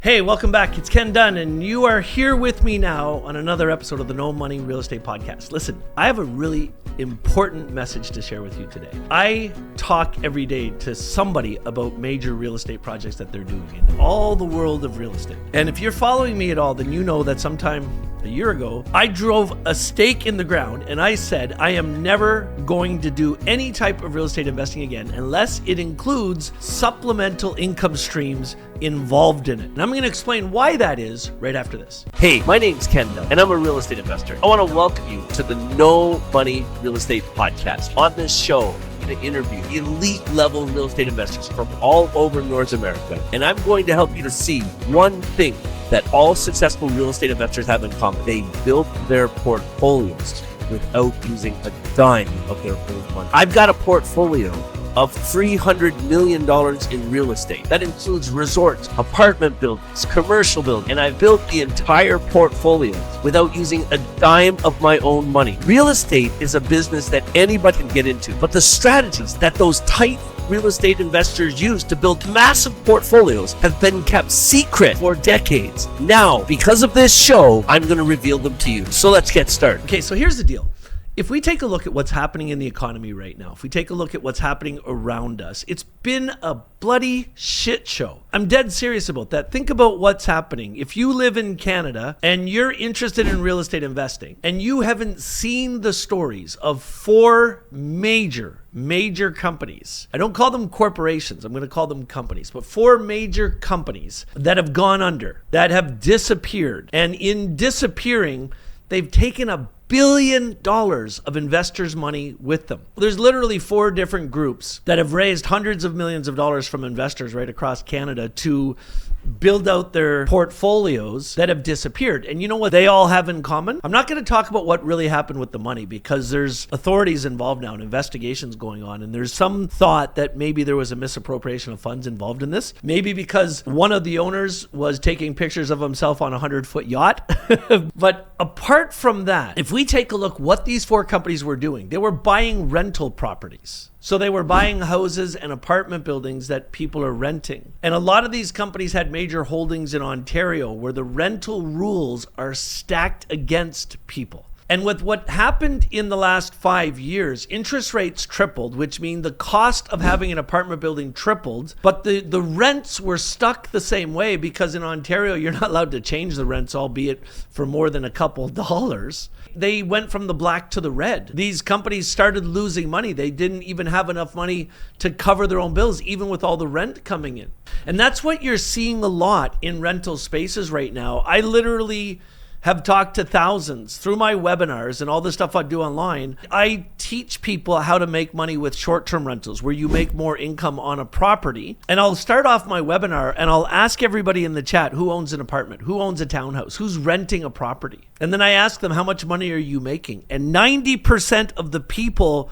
Hey, welcome back. It's Ken Dunn, and you are here with me now on another episode of the No Money Real Estate Podcast. Listen, I have a really important message to share with you today. I talk every day to somebody about major real estate projects that they're doing in all the world of real estate. And if you're following me at all, then you know that sometime a year ago, I drove a stake in the ground and I said, I am never going to do any type of real estate investing again unless it includes supplemental income streams involved in it. And I'm going to explain why that is right after this. Hey, my name's Ken Dunn, and I'm a real estate investor. I want to welcome you to the No Money Real Estate Podcast. On this show, I'm going to interview elite level real estate investors from all over North America. And I'm going to help you to see one thing that all successful real estate investors have in common. They built their portfolios without using a dime of their own money. I've got a portfolio of $300 million in real estate. That includes resorts, apartment buildings, commercial buildings, and I've built the entire portfolio without using a dime of my own money. Real estate is a business that anybody can get into, but the strategies that those tight real estate investors use to build massive portfolios have been kept secret for decades. Now, because of this show, I'm going to reveal them to you. So let's get started. Okay, so here's the deal. If we take a look at what's happening in the economy right now, if we take a look at what's happening around us, it's been a bloody shit show. I'm dead serious about that. Think about what's happening. If you live in Canada and you're interested in real estate investing and you haven't seen the stories of four major companies. I don't call them corporations. I'm going to call them companies, but four major companies that have gone under, that have disappeared. And in disappearing, they've taken $1 billion of investors' money with them. There's literally four different groups that have raised hundreds of millions of dollars from investors right across Canada to build out their portfolios that have disappeared. And you know what they all have in common? I'm not going to talk about what really happened with the money because there's authorities involved now and investigations going on. And there's some thought that maybe there was a misappropriation of funds involved in this. Maybe because one of the owners was taking pictures of himself on a 100-foot yacht. But apart from that, if we take a look what these four companies were doing, they were buying rental properties. So they were buying houses and apartment buildings that people are renting. And a lot of these companies had major holdings in Ontario where the rental rules are stacked against people. And with what happened in the last 5 years, interest rates tripled, which means the cost of having an apartment building tripled, but the rents were stuck the same way because in Ontario, you're not allowed to change the rents, albeit for more than a couple dollars. They went from the black to the red. These companies started losing money. They didn't even have enough money to cover their own bills, even with all the rent coming in. And that's what you're seeing a lot in rental spaces right now. I literally have talked to thousands through my webinars and all the stuff I do online. I teach people how to make money with short-term rentals where you make more income on a property. And I'll start off my webinar and I'll ask everybody in the chat who owns an apartment, who owns a townhouse, who's renting a property. And then I ask them, how much money are you making? And 90% of the people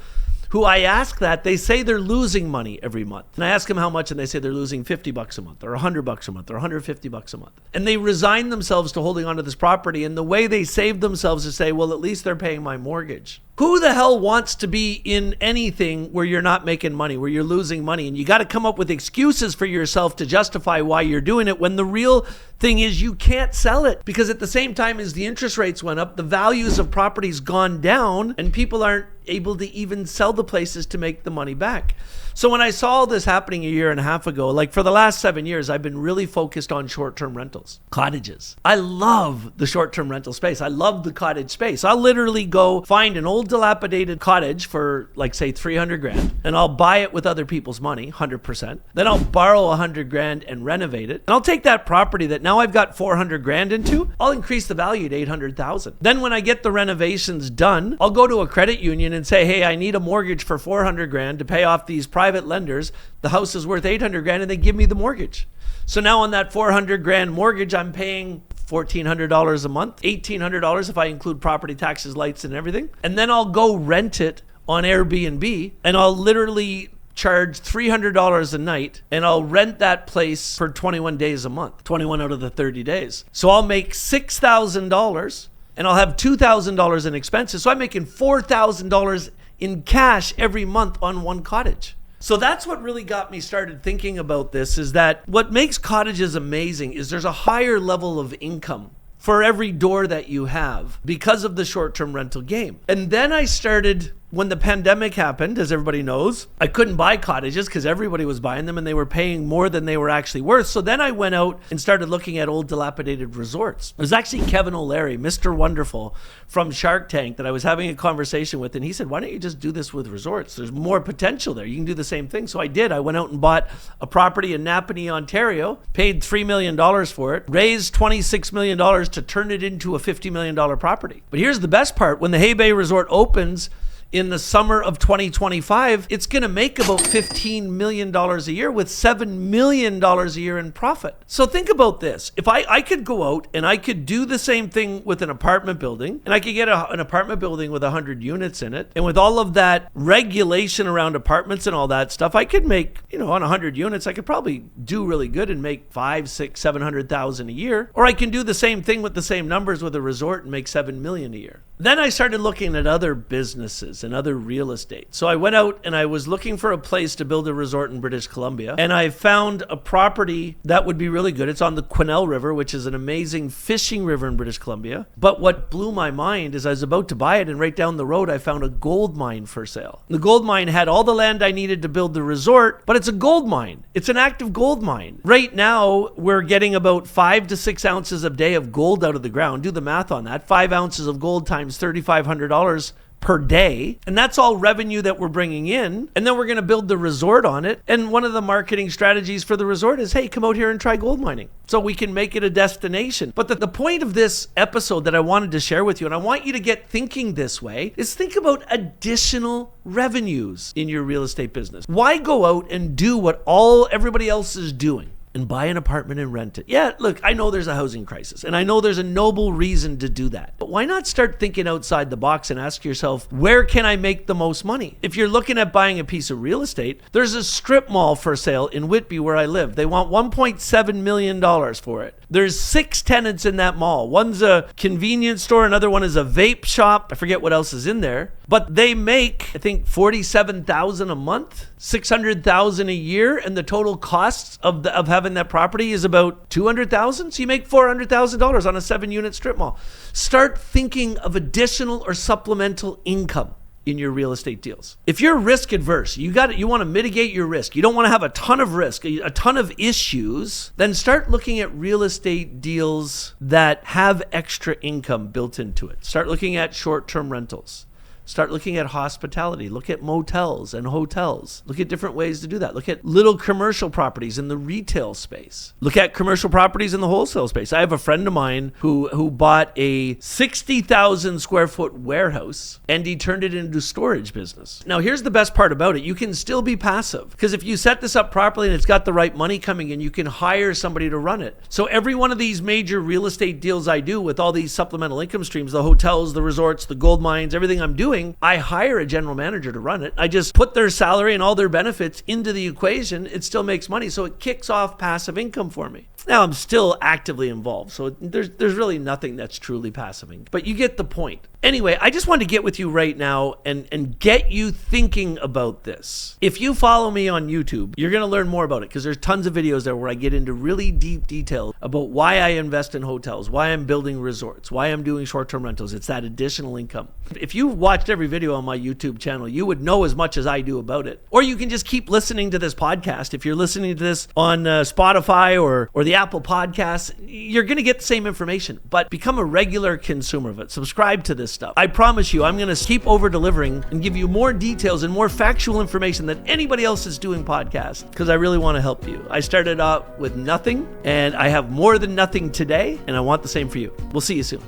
who I ask that, they say they're losing money every month. And I ask them how much and they say they're losing $50 a month or $100 a month or $150 a month. And they resign themselves to holding onto this property. And the way they save themselves is say, well, at least they're paying my mortgage. Who the hell wants to be in anything where you're not making money, where you're losing money? And you got to come up with excuses for yourself to justify why you're doing it when the real thing is you can't sell it. Because at the same time as the interest rates went up, the values of properties gone down and people aren't able to even sell the places to make the money back. So when I saw this happening a year and a half ago, like for the last 7 years, I've been really focused on short-term rentals, cottages. I love the short-term rental space. I love the cottage space. I'll literally go find an old dilapidated cottage for like say 300 grand and I'll buy it with other people's money, 100%. Then I'll borrow 100 grand and renovate it. And I'll take that property that now I've got 400 grand into, I'll increase the value to 800,000. Then when I get the renovations done, I'll go to a credit union and say, hey, I need a mortgage for 400 grand to pay off these private lenders. The house is worth 800 grand and they give me the mortgage. So now on that 400 grand mortgage, I'm paying $1,400 a month, $1,800 if I include property taxes, lights and everything. And then I'll go rent it on Airbnb and I'll literally charge $300 a night and I'll rent that place for 21 days a month, 21 out of the 30 days. So I'll make $6,000 and I'll have $2,000 in expenses. So I'm making $4,000 in cash every month on one cottage. So that's what really got me started thinking about this, is that what makes cottages amazing is there's a higher level of income for every door that you have because of the short-term rental game. And then I started, when the pandemic happened, as everybody knows, I couldn't buy cottages because everybody was buying them and they were paying more than they were actually worth. So then I went out and started looking at old dilapidated resorts. It was actually Kevin O'Leary, Mr. Wonderful from Shark Tank, that I was having a conversation with, and he said, why don't you just do this with resorts? There's more potential there. You can do the same thing. So I did. I went out and bought a property in Napanee, Ontario, paid $3 million for it, raised $26 million to turn it into a $50 million property. But here's the best part. When the Hay Bay Resort opens in the summer of 2025, it's going to make about $15 million a year with $7 million a year in profit. So think about this. If I could go out and I could do the same thing with an apartment building, and I could get an apartment building with 100 units in it, and with all of that regulation around apartments and all that stuff, I could make, on 100 units, I could probably do really good and make 500,000, 600,000, 700,000 a year. Or I can do the same thing with the same numbers with a resort and make $7 million a year. Then I started looking at other businesses and other real estate. So I went out and I was looking for a place to build a resort in British Columbia, and I found a property that would be really good. It's on the Quesnel River, which is an amazing fishing river in British Columbia. But what blew my mind is I was about to buy it, and right down the road I found a gold mine for sale. The gold mine had all the land I needed to build the resort, but it's a gold mine. It's an active gold mine. Right now we're getting about 5 to 6 ounces a day of gold out of the ground. Do the math on that. 5 ounces of gold times $3,500 per day. And that's all revenue that we're bringing in. And then we're going to build the resort on it. And one of the marketing strategies for the resort is, hey, come out here and try gold mining so we can make it a destination. But the point of this episode that I wanted to share with you, and I want you to get thinking this way, is think about additional revenues in your real estate business. Why go out and do what everybody else is doing and buy an apartment and rent it? Yeah, look, I know there's a housing crisis, and I know there's a noble reason to do that. But why not start thinking outside the box and ask yourself, where can I make the most money? If you're looking at buying a piece of real estate, there's a strip mall for sale in Whitby where I live. They want $1.7 million for it. There's 6 tenants in that mall. One's a convenience store, another one is a vape shop. I forget what else is in there. But they make, I think, $47,000 a month, $600,000 a year, and the total costs of having that property is about $200,000. So you make $400,000 on a 7-unit strip mall. Start thinking of additional or supplemental income in your real estate deals. If you're risk adverse, you want to mitigate your risk, you don't want to have a ton of risk, a ton of issues, then start looking at real estate deals that have extra income built into it. Start looking at short-term rentals. Start looking at hospitality. Look at motels and hotels. Look at different ways to do that. Look at little commercial properties in the retail space. Look at commercial properties in the wholesale space. I have a friend of mine who bought a 60,000 square foot warehouse, and he turned it into a storage business. Now, here's the best part about it. You can still be passive, because if you set this up properly and it's got the right money coming in, you can hire somebody to run it. So every one of these major real estate deals I do with all these supplemental income streams, the hotels, the resorts, the gold mines, everything I'm doing, I hire a general manager to run it. I just put their salary and all their benefits into the equation. It still makes money. So it kicks off passive income for me. Now I'm still actively involved. So there's really nothing that's truly passive income, but you get the point. Anyway, I just wanted to get with you right now and get you thinking about this. If you follow me on YouTube, you're going to learn more about it, because there's tons of videos there where I get into really deep detail about why I invest in hotels, why I'm building resorts, why I'm doing short-term rentals. It's that additional income. If you watched every video on my YouTube channel, you would know as much as I do about it. Or you can just keep listening to this podcast. If you're listening to this on Spotify or the Apple Podcasts, you're going to get the same information, but become a regular consumer of it. Subscribe to this stuff. I promise you, I'm going to keep over delivering and give you more details and more factual information than anybody else is doing podcasts, because I really want to help you. I started out with nothing, and I have more than nothing today, and I want the same for you. We'll see you soon.